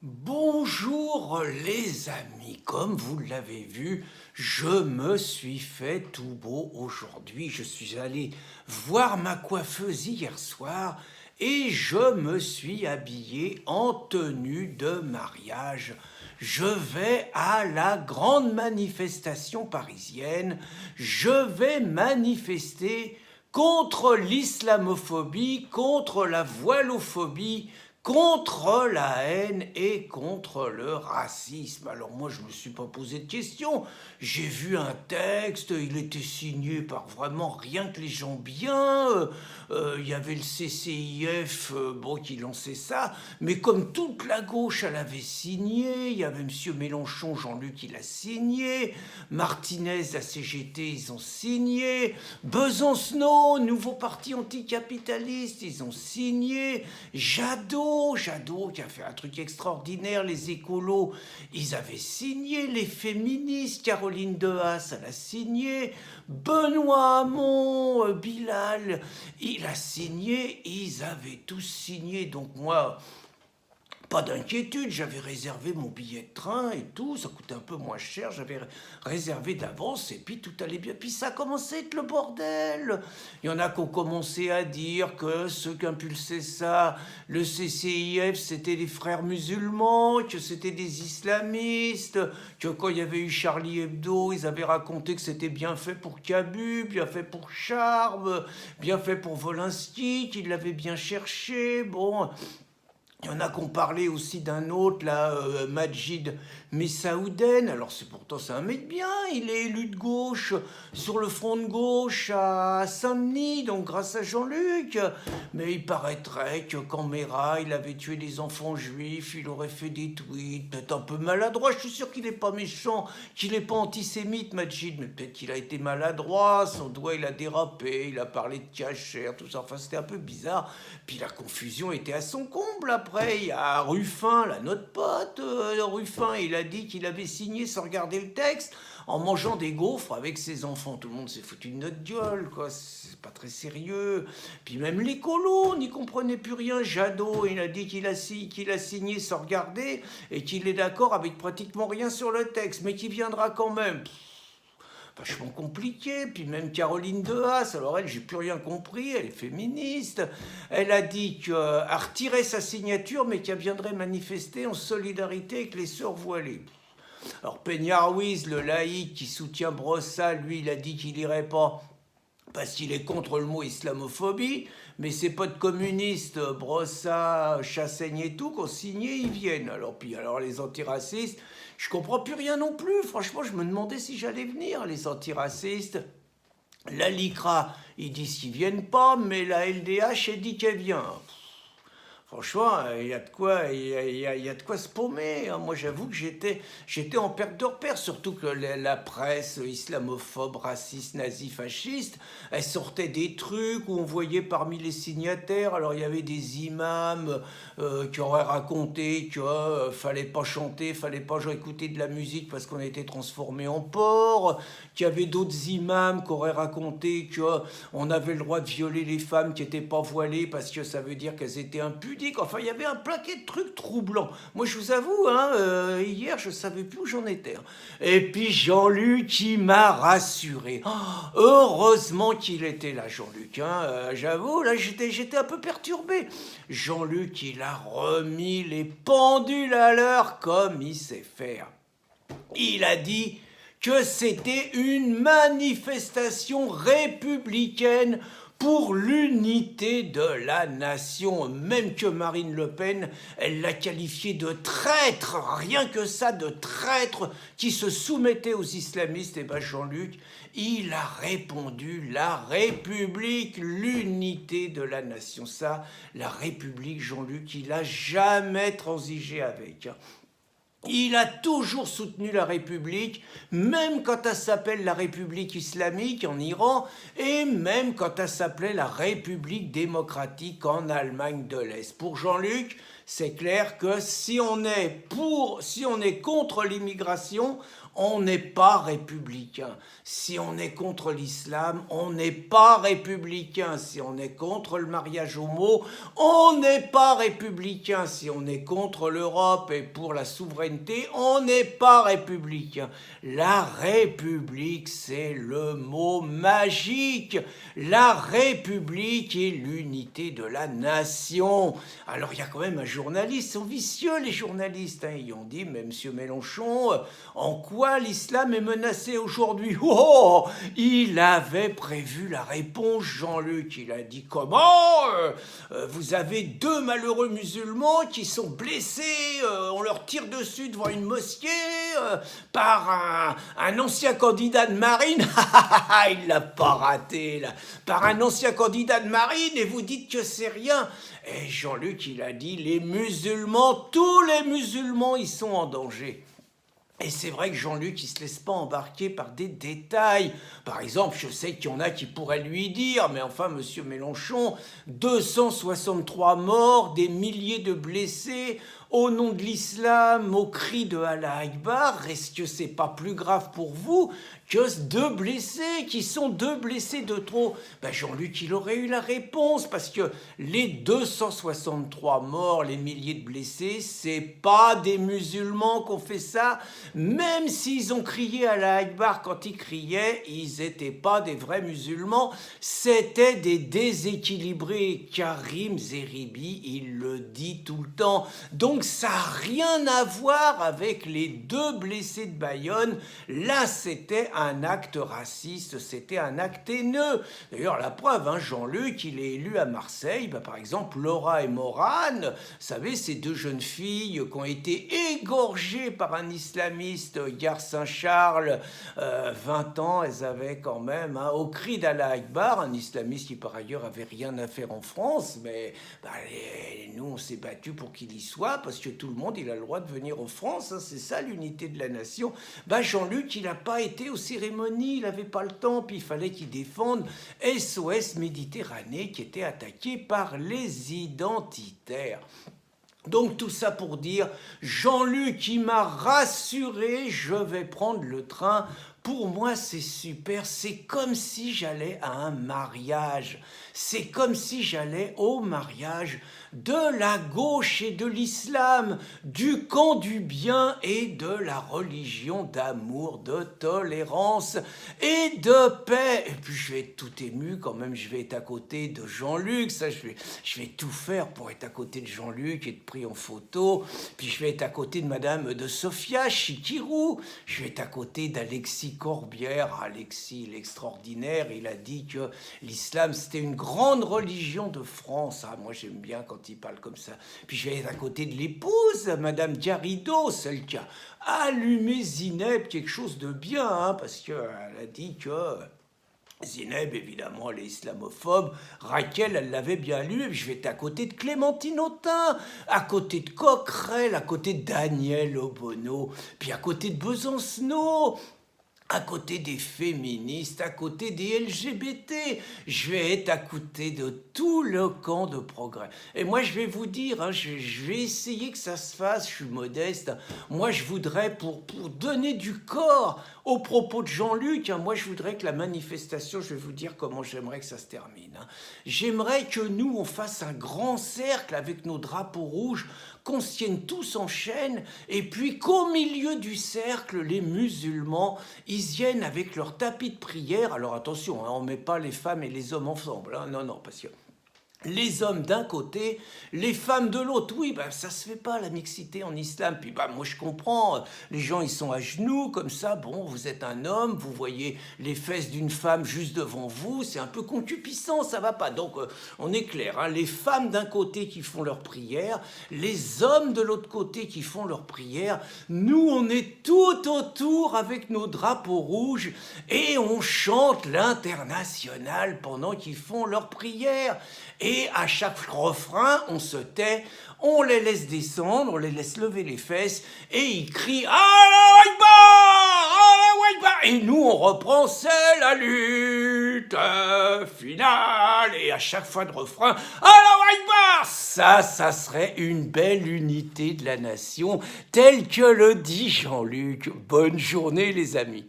Bonjour les amis, comme vous l'avez vu, je me suis fait tout beau aujourd'hui. Je suis allé voir ma coiffeuse hier soir et je me suis habillé en tenue de mariage. Je vais à la grande manifestation parisienne. Je vais manifester contre l'islamophobie, contre la voilophobie, contre la haine et contre le racisme. Alors moi, je ne me suis pas posé de questions. J'ai vu un texte, il était signé par vraiment rien que les gens bien. Il y avait le CCIF bon, qui lançait ça. Mais comme toute la gauche, elle avait signé. Il y avait M. Mélenchon, Jean-Luc, il a signé. Martinez, la CGT, ils ont signé. Besancenot, nouveau parti anticapitaliste, ils ont signé. Jadot qui a fait un truc extraordinaire, les écolos, ils avaient signé, les féministes, Caroline Dehaas, elle a signé, Benoît Hamon, Bilal, il a signé, ils avaient tous signé, donc moi, pas d'inquiétude, j'avais réservé mon billet de train et tout, ça coûtait un peu moins cher, j'avais réservé d'avance et puis tout allait bien. Puis ça a commencé à être le bordel. Il y en a qui ont commencé à dire que ceux qui impulsaient ça, le CCIF, c'était des frères musulmans, que c'était des islamistes, que quand il y avait eu Charlie Hebdo, ils avaient raconté que c'était bien fait pour Cabu, bien fait pour Charb, bien fait pour Volinsky, qu'ils l'avaient bien cherché, bon... Il y en a qui ont parlé aussi d'un autre, là, Majid Messaouden. Alors pourtant c'est un mec bien, il est élu de gauche sur le front de gauche à Saint-Denis, donc grâce à Jean-Luc. Mais il paraîtrait que quand Mera, il avait tué des enfants juifs, il aurait fait des tweets, peut-être un peu maladroit. Je suis sûr qu'il n'est pas méchant, qu'il n'est pas antisémite, Majid, mais peut-être qu'il a été maladroit, son doigt il a dérapé, il a parlé de cachère, tout ça. Enfin c'était un peu bizarre. Puis la confusion était à son comble après. Il y a Ruffin, là, notre pote, Ruffin, il a dit qu'il avait signé sans regarder le texte, en mangeant des gaufres avec ses enfants. Tout le monde s'est foutu de notre gueule, quoi. C'est pas très sérieux. Puis même l'écolo n'y comprenait plus rien. Jadot, il a dit qu'il a signé sans regarder et qu'il est d'accord avec pratiquement rien sur le texte, mais qu'il viendra quand même. Vachement compliqué, puis même Caroline Dehaas, alors elle, j'ai plus rien compris, elle est féministe, elle a dit qu'elle retirait sa signature, mais qu'elle viendrait manifester en solidarité avec les sœurs voilées. Alors Peña Ruiz, le laïc qui soutient Brossa, lui, il a dit qu'il irait pas parce qu'il est contre le mot islamophobie, mais ses potes communistes, Brossa, Chassaigne et tout, qui ont signé, ils viennent. Alors les antiracistes, je comprends plus rien non plus. Franchement, je me demandais si j'allais venir, les antiracistes. La LICRA, ils disent qu'ils viennent pas, mais la LDH, elle dit qu'elle vient. Franchement, il y a de quoi, il y a de quoi se paumer. Moi, j'avoue que j'étais en perte de repère, surtout que la presse islamophobe, raciste, nazi, fasciste, elle sortait des trucs où on voyait parmi les signataires, alors il y avait des imams qui auraient raconté qu'il fallait pas chanter, fallait pas écouter de la musique parce qu'on était transformé en porc, qu'il y avait d'autres imams qui auraient raconté qu'on avait le droit de violer les femmes qui n'étaient pas voilées parce que ça veut dire qu'elles étaient impudiques. Enfin, il y avait un paquet de trucs troublants. Moi, je vous avoue, hier, je ne savais plus où j'en étais. Et puis Jean-Luc, il m'a rassuré. Oh, heureusement qu'il était là, Jean-Luc. J'avoue, là, j'étais un peu perturbé. Jean-Luc, il a remis les pendules à l'heure comme il sait faire. Il a dit que c'était une manifestation républicaine pour l'unité de la nation, même que Marine Le Pen, elle l'a qualifié de traître, rien que ça, de traître qui se soumettait aux islamistes. Et bien Jean-Luc, il a répondu, la République, l'unité de la nation. Ça, la République, Jean-Luc, il n'a jamais transigé avec. Il a toujours soutenu la République, même quand elle s'appelle la République islamique en Iran, et même quand elle s'appelait la République démocratique en Allemagne de l'Est. Pour Jean-Luc, c'est clair que si on est contre l'immigration, on n'est pas républicain. Si on est contre l'islam, on n'est pas républicain. Si on est contre le mariage homo, on n'est pas républicain. Si on est contre l'Europe et pour la souveraineté, on n'est pas républicain. La République, c'est le mot magique. La République est l'unité de la nation. Alors il y a quand même un journaliste, ils sont vicieux les journalistes, hein. Ils ont dit, mais M. Mélenchon, en quoi l'islam est menacé aujourd'hui? Oh, il avait prévu la réponse, Jean-Luc. Il a dit, comment vous avez 2 malheureux musulmans qui sont blessés, on leur tire dessus devant une mosquée par un ancien candidat de marine. Il l'a pas raté là. Par un ancien candidat de marine, et vous dites que c'est rien. Et Jean-Luc, il a dit, les musulmans, tous les musulmans, ils sont en danger. Et c'est vrai que Jean-Luc, il ne se laisse pas embarquer par des détails. Par exemple, je sais qu'il y en a qui pourraient lui dire, mais enfin, monsieur Mélenchon, 263 morts, des milliers de blessés, au nom de l'islam, au cri de Allah Akbar, est-ce que c'est pas plus grave pour vous que 2 blessés, qui sont 2 blessés de trop? Jean-Luc, il aurait eu la réponse, parce que les 263 morts, les milliers de blessés, c'est pas des musulmans qui ont fait ça. Même s'ils ont crié Allah Akbar quand ils criaient, ils n'étaient pas des vrais musulmans, c'était des déséquilibrés. Karim Zeribi, il le dit tout le temps. Donc ça n'a rien à voir avec les 2 blessés de Bayonne. Là, c'était un acte raciste, c'était un acte haineux. D'ailleurs, la preuve, hein, Jean-Luc, il est élu à Marseille. Par exemple, Laura et Morane, vous savez, ces 2 jeunes filles qui ont été égorgées par un islamiste, gare Saint-Charles, 20 ans, elles avaient quand même, hein, au cri d'Allah Akbar, un islamiste qui par ailleurs avait rien à faire en France, mais nous, on s'est battus pour qu'il y soit, parce que tout le monde, il a le droit de venir en France, hein, c'est ça l'unité de la nation. Jean-Luc, il n'a pas été aux cérémonies, il n'avait pas le temps, puis il fallait qu'il défende SOS Méditerranée qui était attaqué par les identitaires. Donc tout ça pour dire, Jean-Luc, il m'a rassuré, je vais prendre le train. Pour moi, c'est super, c'est comme si j'allais à un mariage. C'est comme si j'allais au mariage de la gauche et de l'islam, du camp du bien et de la religion d'amour, de tolérance et de paix. Et puis je vais être tout ému quand même, je vais être à côté de Jean-Luc, ça je vais tout faire pour être à côté de Jean-Luc et être pris en photo. Puis je vais être à côté de Madame de Sophia Chikirou, je vais être à côté d'Alexis Corbière. Alexis, l'extraordinaire, il a dit que l'islam c'était une grande religion de France. Ah, moi j'aime bien quand il parle comme ça. Puis je vais être à côté de l'épouse, Madame Diarido, celle qui a allumé Zineb, quelque chose de bien, hein, parce qu'elle a dit que Zineb, évidemment, elle est islamophobe. Raquel, elle l'avait bien lu. Et puis je vais être à côté de Clémentine Autain, à côté de Coquerel, à côté de Daniel Obono, puis à côté de Besancenot, à côté des féministes, à côté des LGBT, je vais être à côté de tout le camp de progrès. Et moi, je vais vous dire, hein, je vais essayer que ça se fasse, je suis modeste. Moi, je voudrais, pour donner du corps aux propos de Jean-Luc, hein, moi, je voudrais que la manifestation, je vais vous dire comment j'aimerais que ça se termine. Hein. J'aimerais que nous, on fasse un grand cercle avec nos drapeaux rouges, qu'on se tienne tous en chaîne, et puis qu'au milieu du cercle, les musulmans, ils viennent avec leur tapis de prière. Alors attention, hein, on ne met pas les femmes et les hommes ensemble. Hein, non, parce que les hommes d'un côté, les femmes de l'autre. Oui, ça se fait pas la mixité en islam. Puis moi je comprends, les gens ils sont à genoux comme ça. Bon, vous êtes un homme, vous voyez les fesses d'une femme juste devant vous, c'est un peu concupiscent, ça va pas. Donc on est clair, hein, les femmes d'un côté qui font leur prière, les hommes de l'autre côté qui font leur prière. Nous on est tout autour avec nos drapeaux rouges et on chante l'international pendant qu'ils font leur prière. Et à chaque refrain, on se tait, on les laisse descendre, on les laisse lever les fesses, et ils crient « Allah Akbar ! Allah Akbar !» Et nous, on reprend « C'est la lutte ! finale, et à chaque fin de refrain, Allahu Akbar. Ça serait une belle unité de la nation, telle que le dit Jean-Luc. Bonne journée les amis.